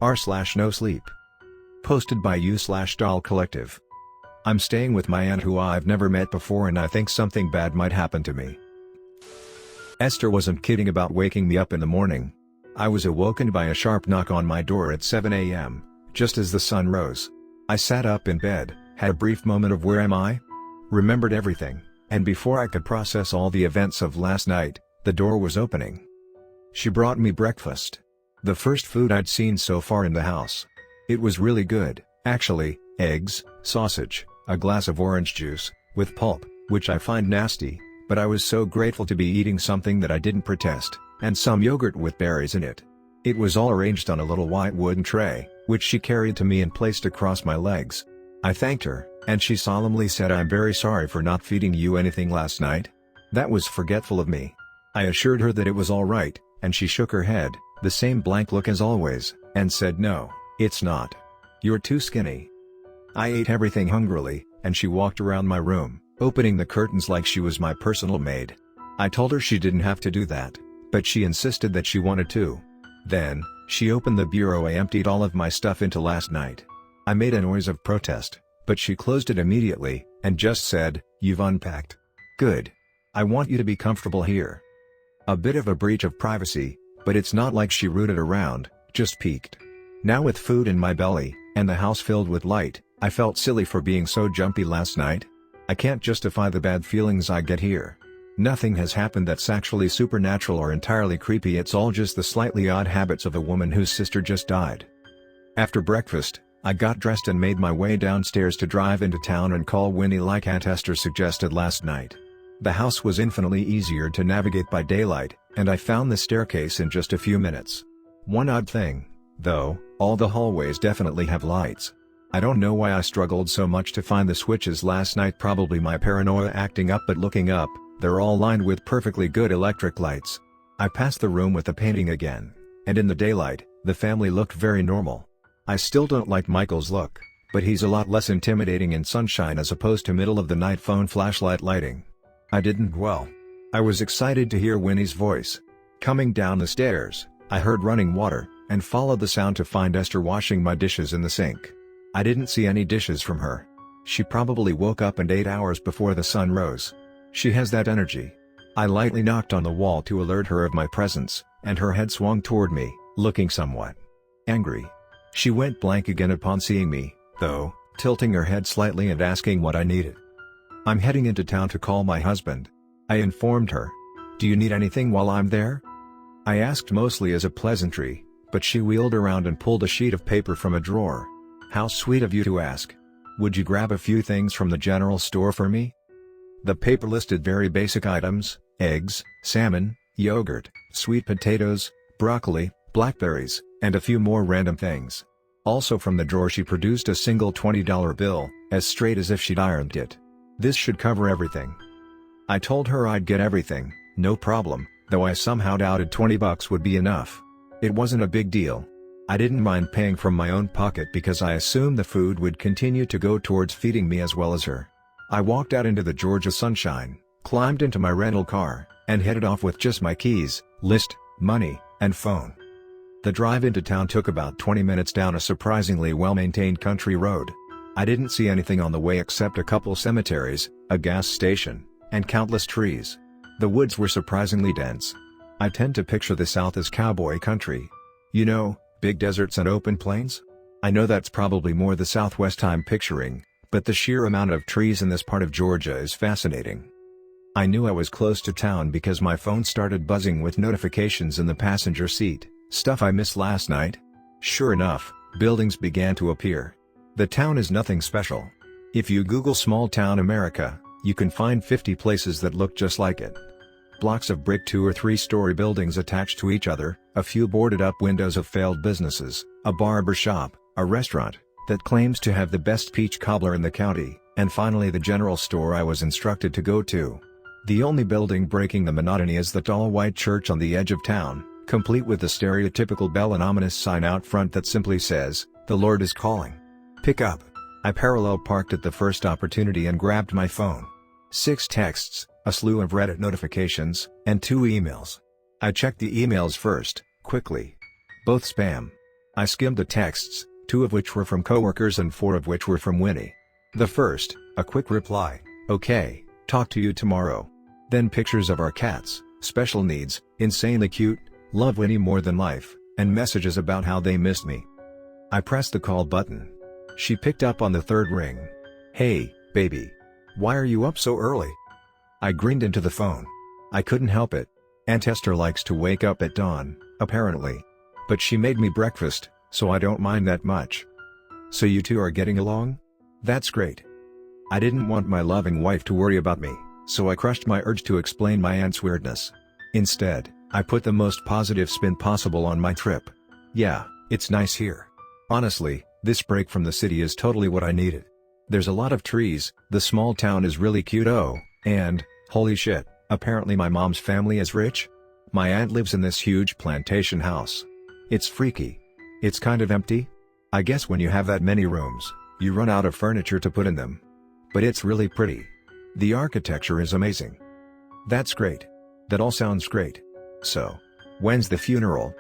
r/NoSleep. Posted by u/dollcollective. I'm staying with my aunt who I've never met before and I think something bad might happen to me. Esther wasn't kidding about waking me up in the morning. I was awoken by a sharp knock on my door at 7 a.m., just as the sun rose. I sat up in bed, had a brief moment of where am I? Remembered everything, and before I could process all the events of last night, the door was opening. She brought me breakfast. The first food I'd seen so far in the house. It was really good, actually: eggs, sausage, a glass of orange juice, with pulp, which I find nasty, but I was so grateful to be eating something that I didn't protest, and some yogurt with berries in it. It was all arranged on a little white wooden tray, which she carried to me and placed across my legs. I thanked her, and she solemnly said, "I'm very sorry for not feeding you anything last night. That was forgetful of me." I assured her that it was all right, and she shook her head, the same blank look as always, and said, "No, it's not. You're too skinny." I ate everything hungrily, and she walked around my room, opening the curtains like she was my personal maid. I told her she didn't have to do that, but she insisted that she wanted to. Then, she opened the bureau I emptied all of my stuff into last night. I made a noise of protest, but she closed it immediately, and just said, "You've unpacked. Good. I want you to be comfortable here." A bit of a breach of privacy, but it's not like she rooted around, just peeked. Now with food in my belly, and the house filled with light, I felt silly for being so jumpy last night. I can't justify the bad feelings I get here. Nothing has happened that's actually supernatural or entirely creepy, it's all just the slightly odd habits of a woman whose sister just died. After breakfast, I got dressed and made my way downstairs to drive into town and call Winnie like Aunt Esther suggested last night. The house was infinitely easier to navigate by daylight, and I found the staircase in just a few minutes. One odd thing, though, all the hallways definitely have lights. I don't know why I struggled so much to find the switches last night, probably my paranoia acting up, but looking up, they're all lined with perfectly good electric lights. I passed the room with the painting again, and in the daylight, the family looked very normal. I still don't like Michael's look, but he's a lot less intimidating in sunshine as opposed to middle of the night phone flashlight lighting. I didn't dwell. I was excited to hear Winnie's voice. Coming down the stairs, I heard running water, and followed the sound to find Esther washing my dishes in the sink. I didn't see any dishes from her. She probably woke up and ate hours before the sun rose. She has that energy. I lightly knocked on the wall to alert her of my presence, and her head swung toward me, looking somewhat angry. She went blank again upon seeing me, though, tilting her head slightly and asking what I needed. "I'm heading into town to call my husband," I informed her. "Do you need anything while I'm there?" I asked mostly as a pleasantry, but she wheeled around and pulled a sheet of paper from a drawer. "How sweet of you to ask. Would you grab a few things from the general store for me?" The paper listed very basic items: eggs, salmon, yogurt, sweet potatoes, broccoli, blackberries, and a few more random things. Also from the drawer she produced a single $20 bill, as straight as if she'd ironed it. "This should cover everything." I told her I'd get everything, no problem, though I somehow doubted $20 would be enough. It wasn't a big deal. I didn't mind paying from my own pocket because I assumed the food would continue to go towards feeding me as well as her. I walked out into the Georgia sunshine, climbed into my rental car, and headed off with just my keys, list, money, and phone. The drive into town took about 20 minutes down a surprisingly well-maintained country road. I didn't see anything on the way except a couple cemeteries, a gas station, and countless trees. The woods were surprisingly dense. I tend to picture the South as cowboy country. You know, big deserts and open plains? I know that's probably more the Southwest I'm picturing, but the sheer amount of trees in this part of Georgia is fascinating. I knew I was close to town because my phone started buzzing with notifications in the passenger seat. Stuff I missed last night? Sure enough, buildings began to appear. The town is nothing special. If you Google small town America, you can find 50 places that look just like it. Blocks of brick 2- or 3-story buildings attached to each other, a few boarded up windows of failed businesses, a barber shop, a restaurant that claims to have the best peach cobbler in the county, and finally the general store I was instructed to go to. The only building breaking the monotony is the tall white church on the edge of town, complete with the stereotypical bell and ominous sign out front that simply says, "The Lord is calling. Pick up." I parallel parked at the first opportunity and grabbed my phone. 6 texts, a slew of Reddit notifications, and 2 emails. I checked the emails first, quickly. Both spam. I skimmed the texts, 2 of which were from coworkers and 4 of which were from Winnie. The first, a quick reply, "Okay, talk to you tomorrow." Then pictures of our cats, special needs, insanely cute, love Winnie more than life, and messages about how they missed me. I pressed the call button. She picked up on the 3rd ring. "Hey, baby. Why are you up so early?" I grinned into the phone. I couldn't help it. Aunt Esther likes to wake up at dawn, apparently. But she made me breakfast, so I don't mind that much. "So you two are getting along? That's great." I didn't want my loving wife to worry about me, so I crushed my urge to explain my aunt's weirdness. Instead, I put the most positive spin possible on my trip. "Yeah, it's nice here. Honestly, this break from the city is totally what I needed. There's a lot of trees, the small town is really cute, and, holy shit, apparently my mom's family is rich? My aunt lives in this huge plantation house. It's freaky. It's kind of empty. I guess when you have that many rooms, you run out of furniture to put in them. But it's really pretty. The architecture is amazing." "That's great. That all sounds great. So, when's the funeral?"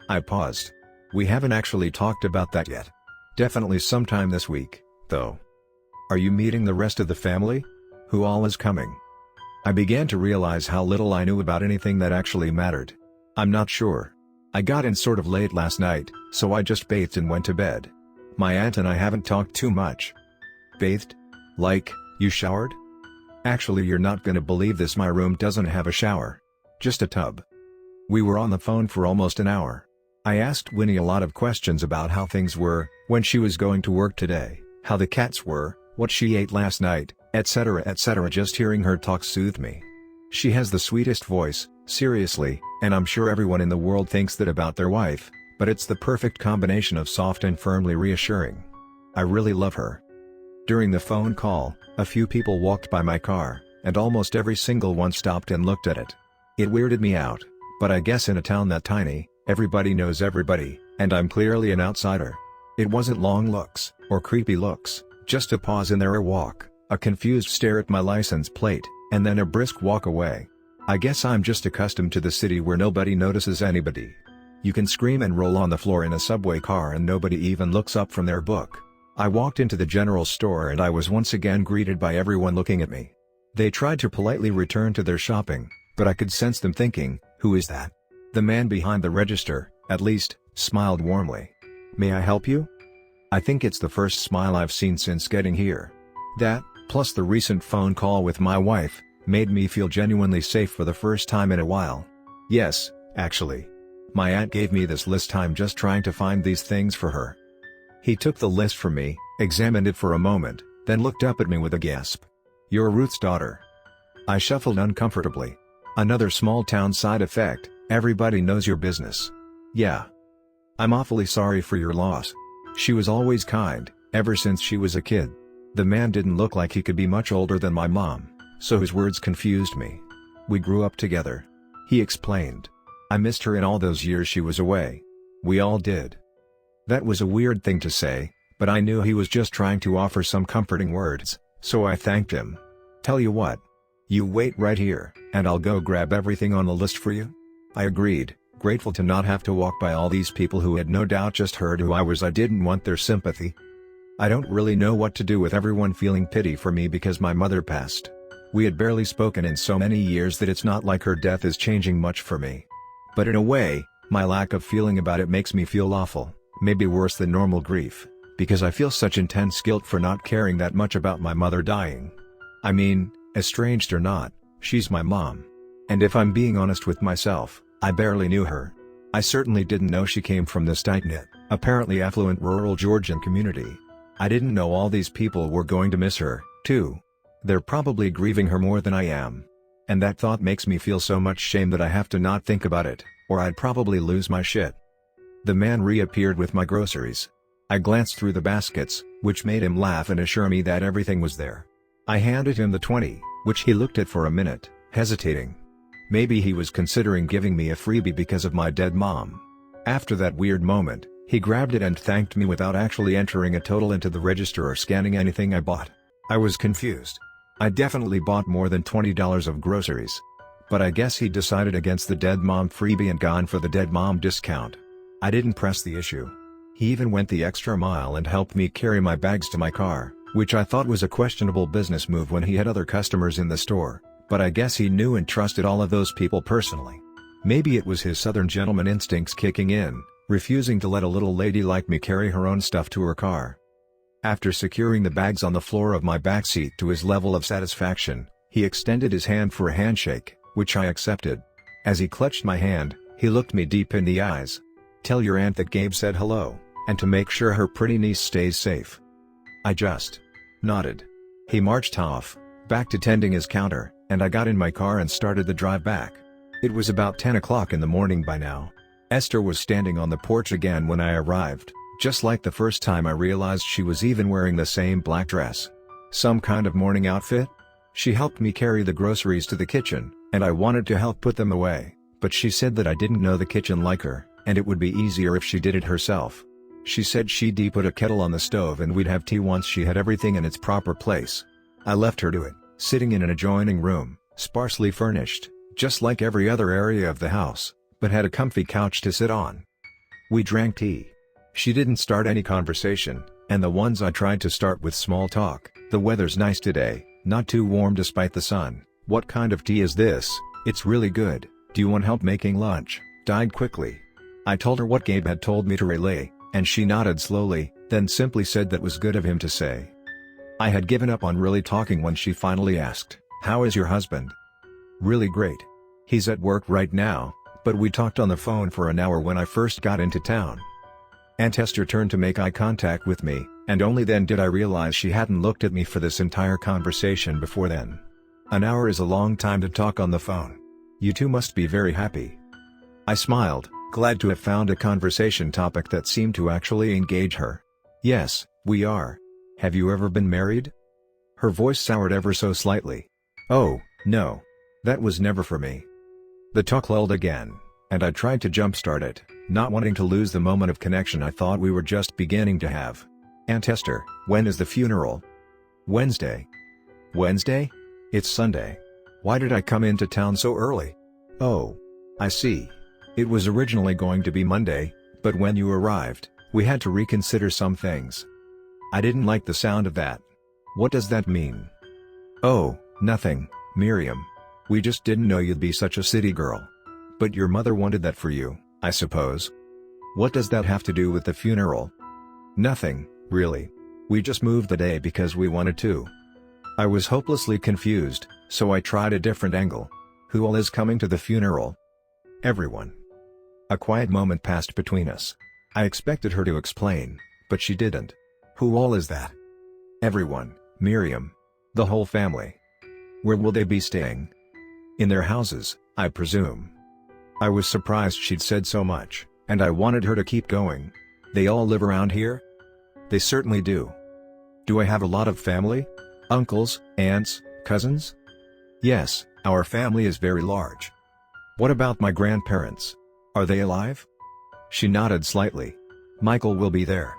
I paused. "We haven't actually talked about that yet. Definitely sometime this week, though." "Are you meeting the rest of the family? Who all is coming?" I began to realize how little I knew about anything that actually mattered. "I'm not sure. I got in sort of late last night, so I just bathed and went to bed. My aunt and I haven't talked too much." "Bathed? Like, you showered?" "Actually, you're not gonna believe this, my room doesn't have a shower. Just a tub." We were on the phone for almost an hour. I asked Winnie a lot of questions about how things were, when she was going to work today, how the cats were, what she ate last night, etc. etc. Just hearing her talk soothed me. She has the sweetest voice, seriously, and I'm sure everyone in the world thinks that about their wife, but it's the perfect combination of soft and firmly reassuring. I really love her. During the phone call, a few people walked by my car, and almost every single one stopped and looked at it. It weirded me out, but I guess in a town that tiny, everybody knows everybody, and I'm clearly an outsider. It wasn't long looks, or creepy looks, just a pause in their walk, a confused stare at my license plate, and then a brisk walk away. I guess I'm just accustomed to the city where nobody notices anybody. You can scream and roll on the floor in a subway car and nobody even looks up from their book. I walked into the general store and I was once again greeted by everyone looking at me. They tried to politely return to their shopping, but I could sense them thinking, "Who is that?" The man behind the register, at least, smiled warmly. "May I help you?" I think it's the first smile I've seen since getting here. That, plus the recent phone call with my wife, made me feel genuinely safe for the first time in a while. Yes, actually. My aunt gave me this list. I'm just trying to find these things for her. He took the list from me, examined it for a moment, then looked up at me with a gasp. "You're Ruth's daughter." I shuffled uncomfortably. Another small town side effect, everybody knows your business. "Yeah. I'm awfully sorry for your loss. She was always kind, ever since she was a kid." The man didn't look like he could be much older than my mom, so his words confused me. "We grew up together," he explained. "I missed her in all those years she was away. We all did." That was a weird thing to say, but I knew he was just trying to offer some comforting words, so I thanked him. "Tell you what. You wait right here, and I'll go grab everything on the list for you." I agreed, grateful to not have to walk by all these people who had no doubt just heard who I was. I didn't want their sympathy. I don't really know what to do with everyone feeling pity for me because my mother passed. We had barely spoken in so many years that it's not like her death is changing much for me. But in a way, my lack of feeling about it makes me feel awful, maybe worse than normal grief, because I feel such intense guilt for not caring that much about my mother dying. I mean, estranged or not, she's my mom. And if I'm being honest with myself, I barely knew her. I certainly didn't know she came from this tight-knit, apparently affluent rural Georgian community. I didn't know all these people were going to miss her, too. They're probably grieving her more than I am. And that thought makes me feel so much shame that I have to not think about it, or I'd probably lose my shit. The man reappeared with my groceries. I glanced through the baskets, which made him laugh and assure me that everything was there. I handed him the 20, which he looked at for a minute, hesitating. Maybe he was considering giving me a freebie because of my dead mom. After that weird moment, he grabbed it and thanked me without actually entering a total into the register or scanning anything I bought. I was confused. I definitely bought more than $20 of groceries. But I guess he decided against the dead mom freebie and gone for the dead mom discount. I didn't press the issue. He even went the extra mile and helped me carry my bags to my car, which I thought was a questionable business move when he had other customers in the store, but I guess he knew and trusted all of those people personally. Maybe it was his southern gentleman instincts kicking in, refusing to let a little lady like me carry her own stuff to her car. After securing the bags on the floor of my backseat to his level of satisfaction, he extended his hand for a handshake, which I accepted. As he clutched my hand, he looked me deep in the eyes. "Tell your aunt that Gabe said hello, and to make sure her pretty niece stays safe." I just nodded. He marched off, back to tending his counter, and I got in my car and started the drive back. It was about 10 o'clock in the morning by now. Esther was standing on the porch again when I arrived, just like the first time I realized she was even wearing the same black dress. Some kind of morning outfit? She helped me carry the groceries to the kitchen, and I wanted to help put them away, but she said that I didn't know the kitchen like her, and it would be easier if she did it herself. She said she'd put a kettle on the stove and we'd have tea once she had everything in its proper place. I left her to it, sitting in an adjoining room, sparsely furnished, just like every other area of the house, but had a comfy couch to sit on. We drank tea. She didn't start any conversation, and the ones I tried to start with small talk. "The weather's nice today, not too warm despite the sun. What kind of tea is this? It's really good. Do you want help making lunch?" died quickly. I told her what Gabe had told me to relay, and she nodded slowly, then simply said that was good of him to say. I had given up on really talking when she finally asked, "How is your husband?" "Really great. He's at work right now, but we talked on the phone for an hour when I first got into town." Aunt Esther turned to make eye contact with me, and only then did I realize she hadn't looked at me for this entire conversation before then. An hour is a long time to talk on the phone. "You two must be very happy." I smiled, glad to have found a conversation topic that seemed to actually engage her. "Yes, we are. Have you ever been married?" Her voice soured ever so slightly. "Oh, no. That was never for me." The talk lulled again, and I tried to jumpstart it, not wanting to lose the moment of connection I thought we were just beginning to have. "Aunt Esther, when is the funeral?" "Wednesday." "Wednesday? It's Sunday. Why did I come into town so early?" "Oh. I see. It was originally going to be Monday, but when you arrived, we had to reconsider some things." I didn't like the sound of that. "What does that mean?" "Oh, nothing, Miriam. We just didn't know you'd be such a city girl. But your mother wanted that for you, I suppose." "What does that have to do with the funeral?" "Nothing, really. We just moved the day because we wanted to." I was hopelessly confused, so I tried a different angle. "Who all is coming to the funeral?" "Everyone." A quiet moment passed between us. I expected her to explain, but she didn't. "Who all is that?" "Everyone, Miriam. The whole family." "Where will they be staying?" "In their houses, I presume." I was surprised she'd said so much, and I wanted her to keep going. "They all live around here?" "They certainly do." "Do I have a lot of family? Uncles, aunts, cousins?" "Yes, our family is very large." "What about my grandparents? Are they alive?" She nodded slightly. "Michael will be there."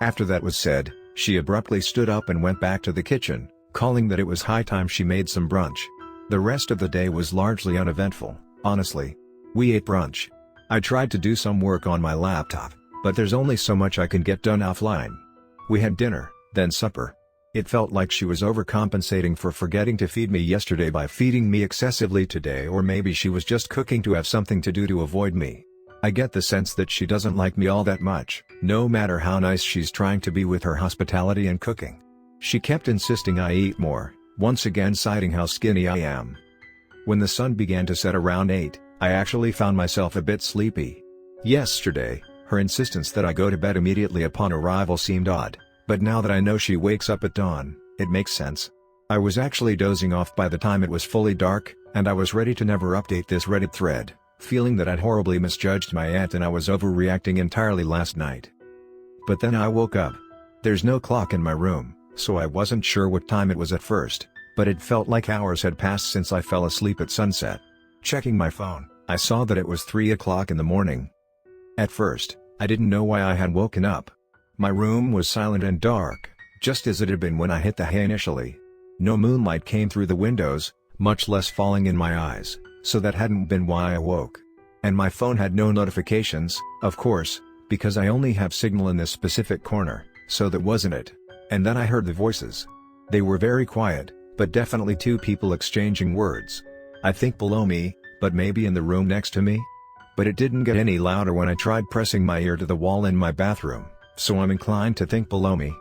After that was said, she abruptly stood up and went back to the kitchen, calling that it was high time she made some brunch. The rest of the day was largely uneventful, honestly. We ate brunch. I tried to do some work on my laptop, but there's only so much I can get done offline. We had dinner, then supper. It felt like she was overcompensating for forgetting to feed me yesterday by feeding me excessively today, or maybe she was just cooking to have something to do to avoid me. I get the sense that she doesn't like me all that much, no matter how nice she's trying to be with her hospitality and cooking. She kept insisting I eat more, once again citing how skinny I am. When the sun began to set around 8, I actually found myself a bit sleepy. Yesterday, her insistence that I go to bed immediately upon arrival seemed odd, but now that I know she wakes up at dawn, it makes sense. I was actually dozing off by the time it was fully dark, and I was ready to never update this Reddit thread, feeling that I'd horribly misjudged my aunt and I was overreacting entirely last night. But then I woke up. There's no clock in my room, so I wasn't sure what time it was at first, but it felt like hours had passed since I fell asleep at sunset. Checking my phone, I saw that it was 3 o'clock in the morning. At first, I didn't know why I had woken up. My room was silent and dark, just as it had been when I hit the hay initially. No moonlight came through the windows, much less falling in my eyes, so that hadn't been why I woke. And my phone had no notifications, of course, because I only have signal in this specific corner, so that wasn't it. And then I heard the voices. They were very quiet, but definitely two people exchanging words. I think below me, but maybe in the room next to me? But it didn't get any louder when I tried pressing my ear to the wall in my bathroom, so I'm inclined to think below me.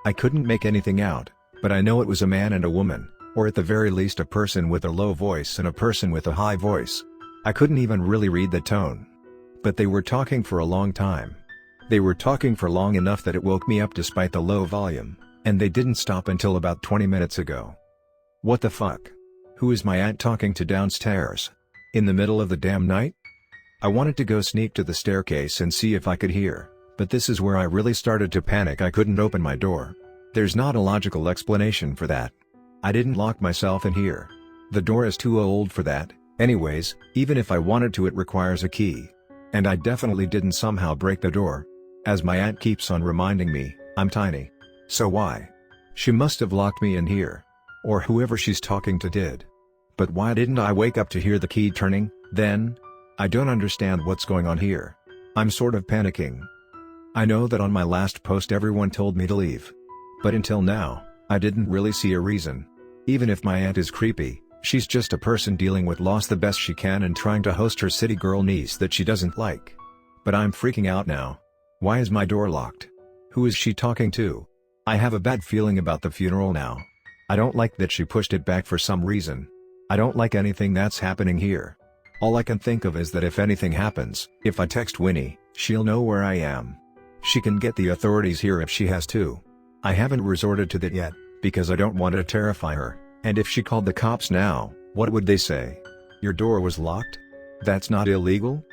I couldn't make anything out, but I know it was a man and a woman, or at the very least a person with a low voice and a person with a high voice. I couldn't even really read the tone. But they were talking for a long time. They were talking for long enough that it woke me up despite the low volume, and they didn't stop until about 20 minutes ago. What the fuck? Who is my aunt talking to downstairs? In the middle of the damn night? I wanted to go sneak to the staircase and see if I could hear, but this is where I really started to panic. I couldn't open my door. There's not a logical explanation for that. I didn't lock myself in here. The door is too old for that, anyways. Even if I wanted to, it requires a key. And I definitely didn't somehow break the door. As my aunt keeps on reminding me, I'm tiny. So why? She must have locked me in here. Or whoever she's talking to did. But why didn't I wake up to hear the key turning, then? I don't understand what's going on here. I'm sort of panicking. I know that on my last post everyone told me to leave. But until now, I didn't really see a reason. Even if my aunt is creepy, she's just a person dealing with loss the best she can and trying to host her city girl niece that she doesn't like. But I'm freaking out now. Why is my door locked? Who is she talking to? I have a bad feeling about the funeral now. I don't like that she pushed it back for some reason. I don't like anything that's happening here. All I can think of is that if anything happens, if I text Winnie, she'll know where I am. She can get the authorities here if she has to. I haven't resorted to that yet, because I don't want to terrify her, and if she called the cops now, what would they say? Your door was locked? That's not illegal?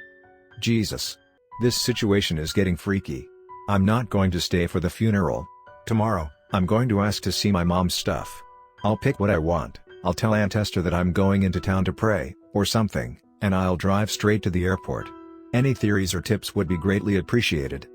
Jesus. This situation is getting freaky. I'm not going to stay for the funeral. Tomorrow, I'm going to ask to see my mom's stuff. I'll pick what I want. I'll tell Aunt Esther that I'm going into town to pray, or something, and I'll drive straight to the airport. Any theories or tips would be greatly appreciated.